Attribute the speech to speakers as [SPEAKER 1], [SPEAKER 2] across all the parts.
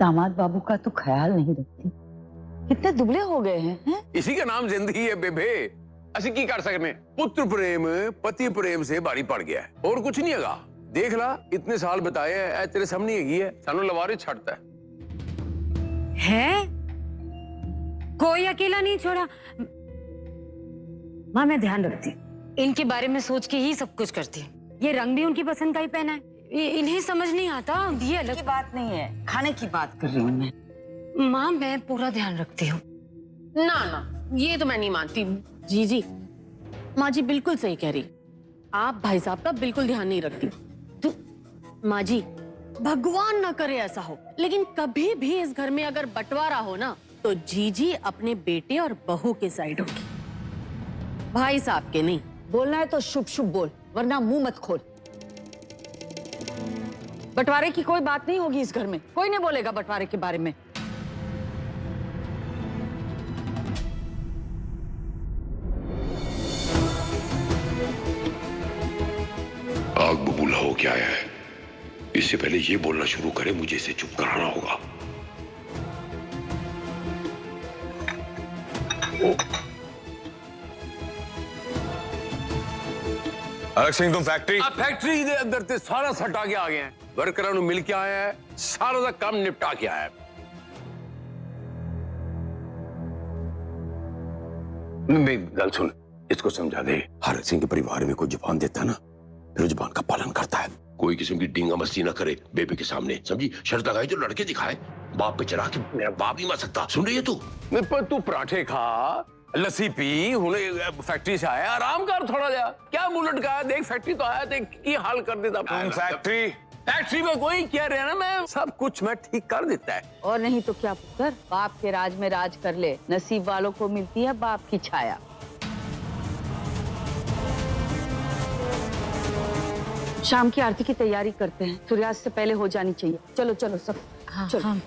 [SPEAKER 1] दामाद बाबू का तो ख्याल नहीं रखती। कितने दुबले हो गए हैं?
[SPEAKER 2] इसी का नाम जिंदगी है बेबे। असि की कर सकने, पुत्र प्रेम पति प्रेम से भारी पड़ गया है और कुछ नहीं हैगा। देख ला इतने साल बताए है तेरे सामने हैगी है, सानू लवारे छड़ता
[SPEAKER 3] है। कोई अकेला नहीं छोड़ा। माँ मैं ध्यान रखती, इनके बारे में सोच के ही सब कुछ करती। ये रंग भी उनकी पसंद का ही पहना है। इन्हें समझ नहीं आता, ये अलग
[SPEAKER 1] की बात नहीं है, खाने की बात कर रही हूँ मैं।
[SPEAKER 3] माँ मैं पूरा ध्यान रखती हूँ।
[SPEAKER 4] ना ना, ये तो मैं नहीं मानती। जी माँ जी बिल्कुल सही कह रही। आप भाई साहब का बिल्कुल ध्यान नहीं रखती। तो माँ जी, भगवान ना करे ऐसा हो, लेकिन कभी भी इस घर में अगर बंटवारा हो ना, तो जीजी अपने बेटे और बहू के साइड होगी, भाई साहब के नहीं।
[SPEAKER 1] बोलना है तो शुभ शुभ बोल, वरना मुंह मत खोल। बंटवारे की कोई बात नहीं होगी इस घर में, कोई नहीं बोलेगा बंटवारे के बारे में।
[SPEAKER 5] आग बबूला हो क्या है, इससे पहले ये बोलना शुरू करे मुझे इसे चुप कराना होगा।
[SPEAKER 2] अलग सिंह तुम फैक्ट्री दे अंदर ते सारा सटा के आ गए हैं, वर्करां नु मिल के आया है, सारा दा काम निपटा के आया है। मेरी गल सुन, इसको समझा दे।
[SPEAKER 5] हर सिंह के परिवार में कोई जुबान देता है ना, फिर जुबान का पालन करता है। कोई किस्म की डींगा मस्ती ना करे बेबी के सामने, समझी? शर्त लगाई जो लड़के दिखाए, बाप पे चढ़ा के मेरा बाप नहीं मार सकता। सुन रही है तू?
[SPEAKER 2] पर तू पराठे खा, लस्सी पी, हुने फैक्ट्री से आया, आराम कर थोड़ा जा। क्या मुंह लटकाया, देख फैक्ट्री तो आया, देख की हाल कर देता।
[SPEAKER 6] तुम
[SPEAKER 2] फैक्ट्री में कोई कह रहे हैं ना, मैं सब कुछ मैं ठीक कर देता है।
[SPEAKER 1] और नहीं तो क्या पुत्र, बाप के राज में राज कर ले। नसीब वालों को मिलती है बाप की छाया। शाम की आरती की तैयारी करते हैं, सूर्यास्त से पहले हो जानी चाहिए। चलो चलो सब।
[SPEAKER 3] हाँ,
[SPEAKER 1] चलो।
[SPEAKER 3] हाँ।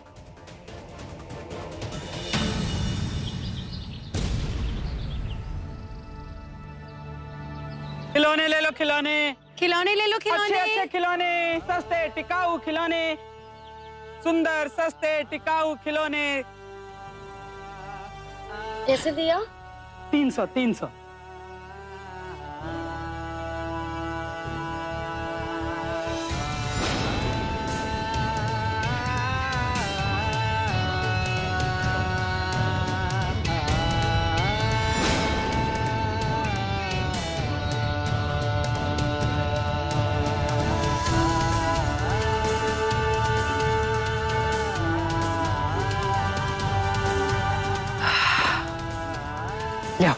[SPEAKER 6] खिलौने ले लो, खिलौने
[SPEAKER 3] खिलौने ले लो, खिलौने।
[SPEAKER 6] अच्छे अच्छे खिलौने, सस्ते टिकाऊ खिलौने, सुंदर सस्ते टिकाऊ खिलौने।
[SPEAKER 4] कैसे दिया?
[SPEAKER 6] 300।
[SPEAKER 1] लिया।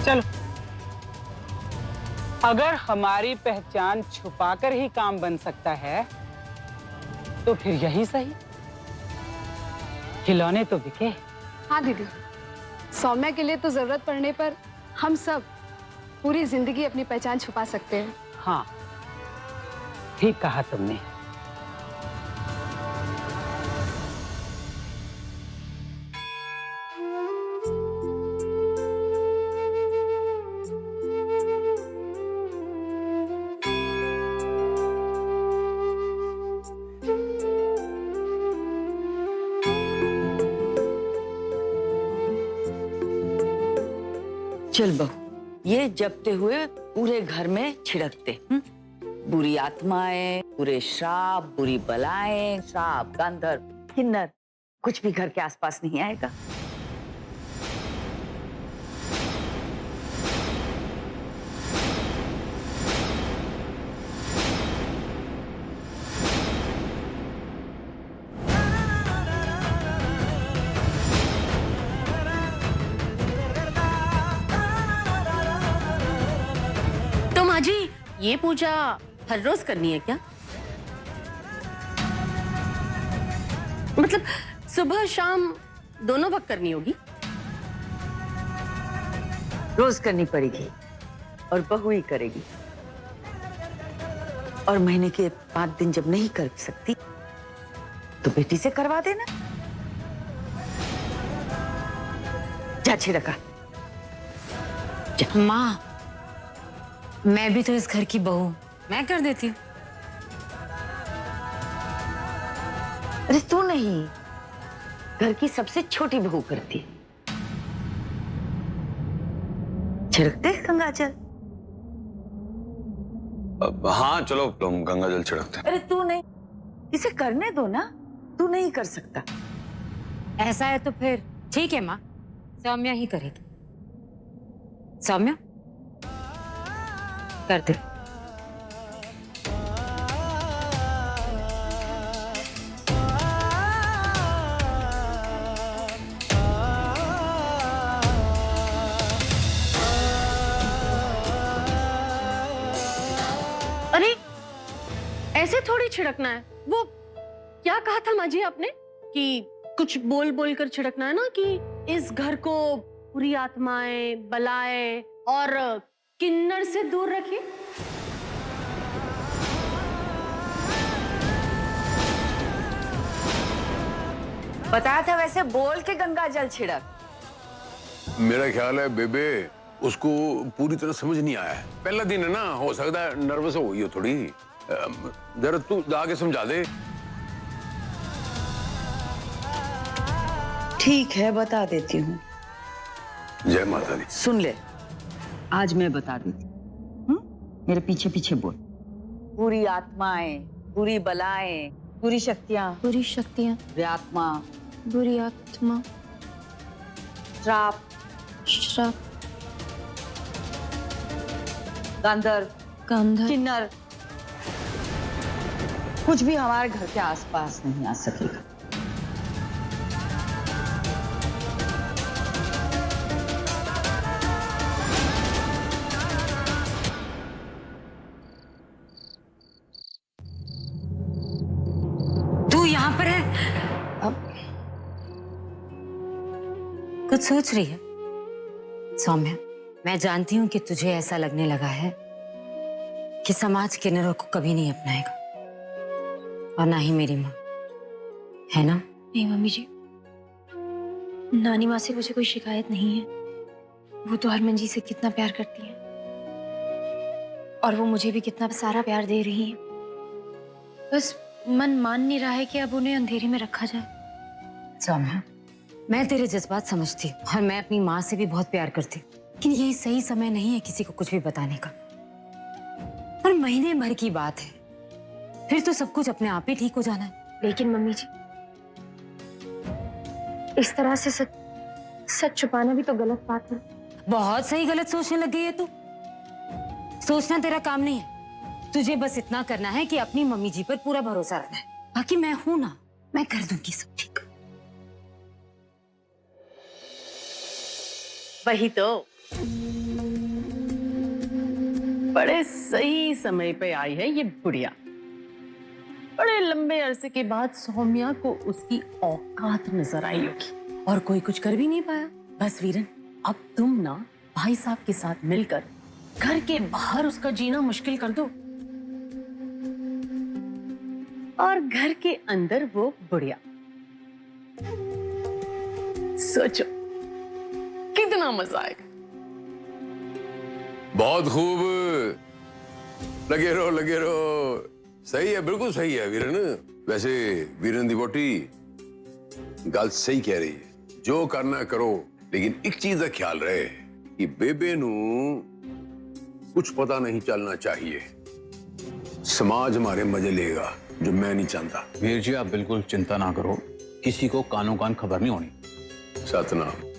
[SPEAKER 6] चलो, अगर हमारी पहचान छुपाकर ही काम बन सकता है तो फिर यही सही। खिलौने तो बिके।
[SPEAKER 7] हाँ दीदी, सौम्या के लिए तो जरूरत पड़ने पर हम सब पूरी जिंदगी अपनी पहचान छुपा सकते हैं।
[SPEAKER 6] हाँ, ठीक कहा तुमने।
[SPEAKER 1] चल बहू, ये जपते हुए पूरे घर में छिड़कते। बुरी आत्माएं, बुरे श्राप, बुरी बलाएं, श्राप, गंधर्व, किन्नर, कुछ भी घर के आसपास नहीं आएगा।
[SPEAKER 4] तो माँ जी, ये पूजा हर रोज करनी है क्या? मतलब सुबह शाम दोनों वक्त करनी होगी?
[SPEAKER 1] रोज करनी पड़ेगी और बहू ही करेगी। और महीने के 5 दिन जब नहीं कर सकती तो बेटी से करवा देना। जा छिड़का।
[SPEAKER 3] माँ, मैं भी तो इस घर की बहू हूँ, मैं कर देती हूँ।
[SPEAKER 1] अरे तू नहीं, घर की सबसे छोटी बहू करती है। छिड़कते गंगाजल।
[SPEAKER 8] हाँ चलो तुम गंगा जल छिड़कते हैं।
[SPEAKER 1] अरे तू नहीं, इसे करने दो ना, तू नहीं कर सकता।
[SPEAKER 3] ऐसा है तो फिर ठीक है माँ, सौम्या ही करेगी। सौम्या कर दे।
[SPEAKER 4] अरे ऐसे थोड़ी छिड़कना है। वो क्या कहा था माँ जी आपने कि कुछ बोल बोल कर छिड़कना है ना, कि इस घर को बुरी आत्माएं, बलाएं और किन्नर से दूर रखिए।
[SPEAKER 1] बताया था वैसे बोल के गंगा जल छिड़क।
[SPEAKER 2] मेरा ख्याल है बेबे उसको पूरी तरह समझ नहीं आया है। पहला दिन है ना, हो सकता है नर्वस हो गई हो थोड़ी। जरा तू जाके समझा दे।
[SPEAKER 1] ठीक है, बता देती हूँ।
[SPEAKER 2] जय माता दी।
[SPEAKER 1] सुन ले, आज मैं बता देती हूँ। मेरे पीछे पीछे बोल। बुरी आत्माएं, बुरी बलाएं, बुरी शक्तियां,
[SPEAKER 7] बुरी शक्तियाँ,
[SPEAKER 1] बुरी आत्मा,
[SPEAKER 7] बुरी आत्मा,
[SPEAKER 1] श्राप,
[SPEAKER 7] श्राप,
[SPEAKER 1] गंधर्व,
[SPEAKER 7] गंधर्व,
[SPEAKER 1] किन्नर, कुछ भी हमारे घर के आसपास नहीं आ सकेगा।
[SPEAKER 3] तू यहाँ पर है? अब कुछ सोच रही है? सौम्या, मैं जानती हूँ कि तुझे ऐसा लगने लगा है कि समाज किन्नरों को कभी नहीं अपनाएगा, और ना ही मेरी माँ, है ना?
[SPEAKER 9] नहीं मम्मी जी, नानी माँ से मुझे कोई शिकायत नहीं है। वो तो हरमन जी से कितना प्यार करती है और वो मुझे भी कितना सारा प्यार दे रही है। बस मन मान नहीं रहा है कि अब उन्हें अंधेरे में रखा जाए।
[SPEAKER 3] सौम्या, मैं तेरे जज्बात समझती हूँ और मैं अपनी माँ से भी बहुत प्यार करती हूँ, लेकिन यही सही समय नहीं है किसी को कुछ भी बताने का। और महीने भर की बात है, फिर तो सब कुछ अपने आप ही ठीक हो जाना है।
[SPEAKER 9] लेकिन मम्मी जी, इस तरह से सच छुपाना भी तो गलत बात है।
[SPEAKER 3] बहुत सही गलत सोचने लग गई है तू। सोचना तेरा काम नहीं है, तुझे बस इतना करना है कि अपनी मम्मी जी पर पूरा भरोसा रखना है। बाकी मैं हूं ना, मैं कर दूंगी सब ठीक।
[SPEAKER 4] वही तो, बड़े सही समय पे आई है ये बुढ़िया। बड़े लंबे अरसे के बाद सौम्या को उसकी औकात नजर आई होगी और कोई कुछ कर भी नहीं पाया। बस वीरन, अब तुम ना भाई साहब के साथ मिलकर घर के बाहर उसका जीना मुश्किल कर दो और घर के अंदर वो बुढ़िया। सोचो कितना मजा आएगा।
[SPEAKER 2] बहुत खूब, लगे रहो लगे रहो। सही है, बिल्कुल सही है वीरन। वैसे वीरन दी बोटी गल सही कह रही है, जो करना करो, लेकिन एक चीज का ख्याल रहे कि बेबे नू कुछ पता नहीं चलना चाहिए। समाज हमारे मजे लेगा, जो मैं नहीं चाहता।
[SPEAKER 8] वीर जी आप बिल्कुल चिंता ना करो, किसी को कानों कान खबर नहीं होनी।
[SPEAKER 2] सतनाम।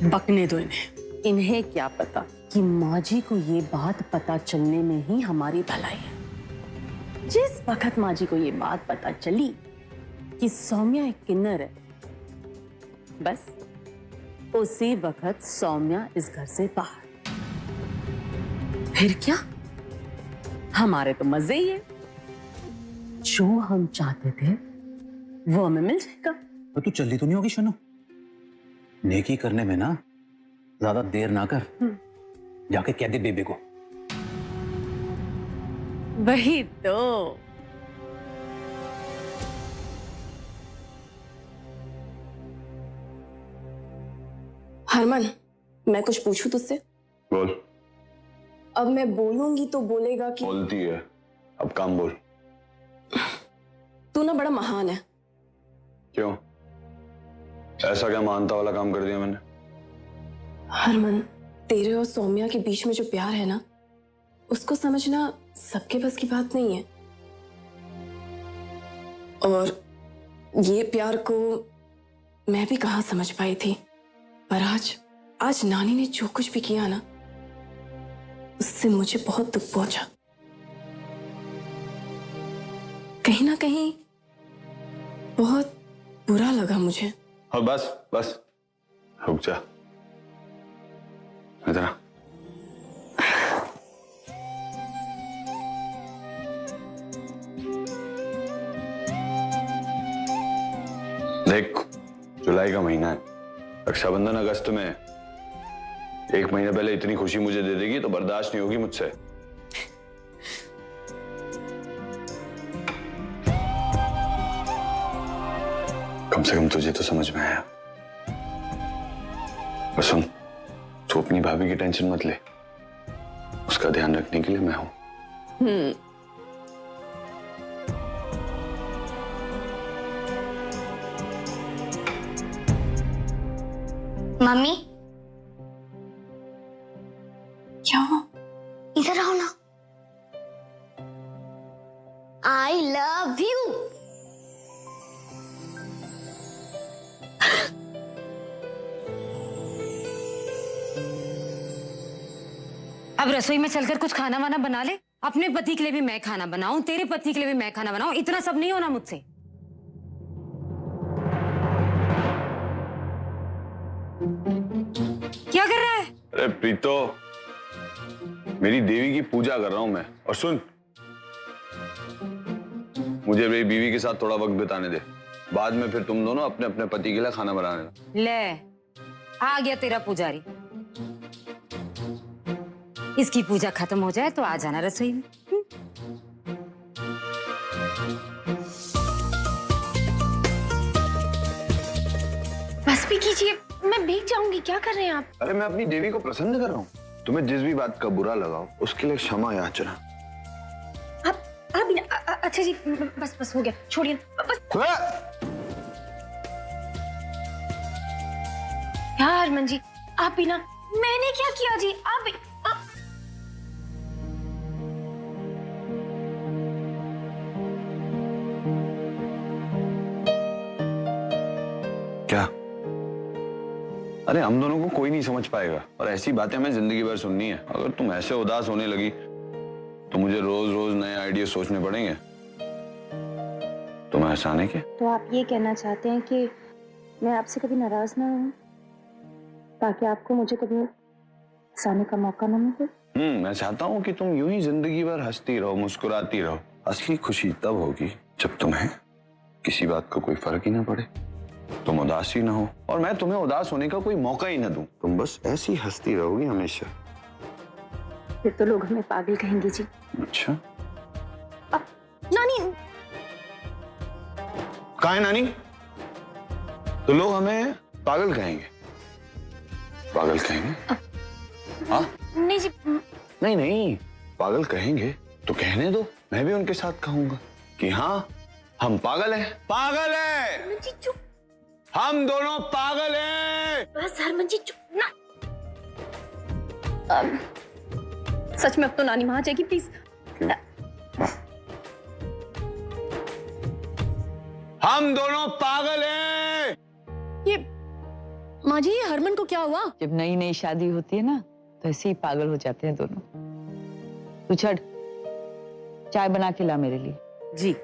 [SPEAKER 4] बकने दो इन्हें। इन्हें क्या पता कि माँ जी को ये बात पता चलने में ही हमारी भलाई है। जिस वक्त माँ जी को ये बात पता चली कि सौम्या एक किन्नर है, बस उसी वक्त सौम्या इस घर से बाहर। फिर क्या, हमारे तो मजे ही है। जो हम चाहते थे वो हमें मिल जाएगा।
[SPEAKER 8] तो तू चली तो नहीं होगी शनु? नेकी करने में ना ज्यादा देर ना कर, जाके कह दे बेबे को।
[SPEAKER 4] वही तो।
[SPEAKER 10] हरमन, मैं कुछ पूछूं तुझसे?
[SPEAKER 11] बोल।
[SPEAKER 10] अब मैं बोलूंगी तो बोलेगा कि
[SPEAKER 11] बोलती है, अब काम बोल।
[SPEAKER 10] तू ना बड़ा महान है।
[SPEAKER 11] क्यों? ऐसा क्या मानता वाला काम कर दिया मैंने?
[SPEAKER 10] हरमन, तेरे और सौम्या के बीच में जो प्यार है ना, उसको समझना सबके बस की बात नहीं है। और ये प्यार को मैं भी कहाँ समझ पाई थी, पर आज नानी ने जो कुछ भी किया ना, उससे मुझे बहुत दुख पहुंचा। कहीं ना कहीं बहुत बुरा लगा मुझे।
[SPEAKER 11] और बस बस रुक जा, इधर आ। देख, जुलाई का महीना है, रक्षाबंधन अगस्त में। 1 महीने पहले इतनी खुशी मुझे दे देगी तो बर्दाश्त नहीं होगी मुझसे। कम से कम तुझे तो समझ में आया। और सुन, तू अपनी भाभी की टेंशन मत ले, उसका ध्यान रखने के लिए मैं हूं।
[SPEAKER 9] मम्मी,
[SPEAKER 10] क्या हुआ?
[SPEAKER 9] इधर आओ ना। I love you.
[SPEAKER 3] अब रसोई में चलकर कुछ खाना वाना बना ले। अपने पति के लिए भी मैं खाना बनाऊं, तेरे पति के लिए भी मैं खाना बनाऊं, इतना सब नहीं होना मुझसे। क्या कर रहा है?
[SPEAKER 11] अरे प्रीतो, मेरी देवी की पूजा कर रहा हूं मैं। और सुन, मुझे मेरी बीवी के साथ थोड़ा वक्त बिताने दे, बाद में फिर तुम दोनों अपने अपने पति के लिए खाना बना लेना।
[SPEAKER 3] ले, आ गया तेरा पुजारी। इसकी पूजा खत्म हो जाए तो आ जाना रसोई में।
[SPEAKER 9] बस भी कीजिए, मैं भीग जाऊंगी। क्या कर रहे हैं आप?
[SPEAKER 11] अरे मैं अपनी देवी को प्रसन्न कर रहा हूँ। तुम्हें जिस भी बात का बुरा लगा उसके लिए क्षमा याचना।
[SPEAKER 9] आप अच्छा जी, बस हो गया, छोड़िए बस। यार हरमन जी, आप भी ना। मैंने क्या किया जी? आप
[SPEAKER 11] क्या? अरे हम दोनों को कोई नहीं समझ पाएगा, और ऐसी बातें हमें जिंदगी भर सुननी है। अगर तुम ऐसे उदास होने लगी तो मुझे रोज रोज नए आइडिया सोचने पड़ेंगे। तुम हंसाने के?
[SPEAKER 9] तो आप ये कहना चाहते हैं कि मैं आपसे कभी नाराज ना हूँ, ताकि आपको मुझे कभी हंसाने का मौका ना मिले?
[SPEAKER 11] मैं चाहता हूँ कि तुम यूं ही जिंदगी भर हंसती रहो, मुस्कुराती रहो। असली खुशी तब होगी जब तुम्हें किसी बात का कोई फर्क ही ना पड़े, तुम उदास ही ना हो, और मैं तुम्हें उदास होने का कोई मौका ही ना दूं। तुम बस ऐसी हंसती रहोगी हमेशा।
[SPEAKER 9] फिर तो लोग हमें पागल कहेंगे जी।
[SPEAKER 11] अच्छा,
[SPEAKER 9] नानी।
[SPEAKER 11] कहाँ है नानी? तो लोग हमें पागल कहेंगे। पागल कहेंगे? हाँ?
[SPEAKER 9] नहीं जी।
[SPEAKER 11] नहीं, पागल कहेंगे तो कहने दो, मैं भी उनके साथ कहूंगा कि हाँ, हम पागल हैं। पागल है
[SPEAKER 9] जी, चुप।
[SPEAKER 11] हम दोनों पागल हैं।
[SPEAKER 9] बस हरमन जी, चुप ना। सच में अब तो नानी वहां जाएगी, प्लीज।
[SPEAKER 11] हम दोनों पागल हैं।
[SPEAKER 4] ये माँ जी, ये हरमन को क्या हुआ?
[SPEAKER 1] जब नई नई शादी होती है ना, तो ऐसे ही पागल हो जाते हैं दोनों। तू छड़, चाय बना के ला मेरे लिए।
[SPEAKER 4] जी।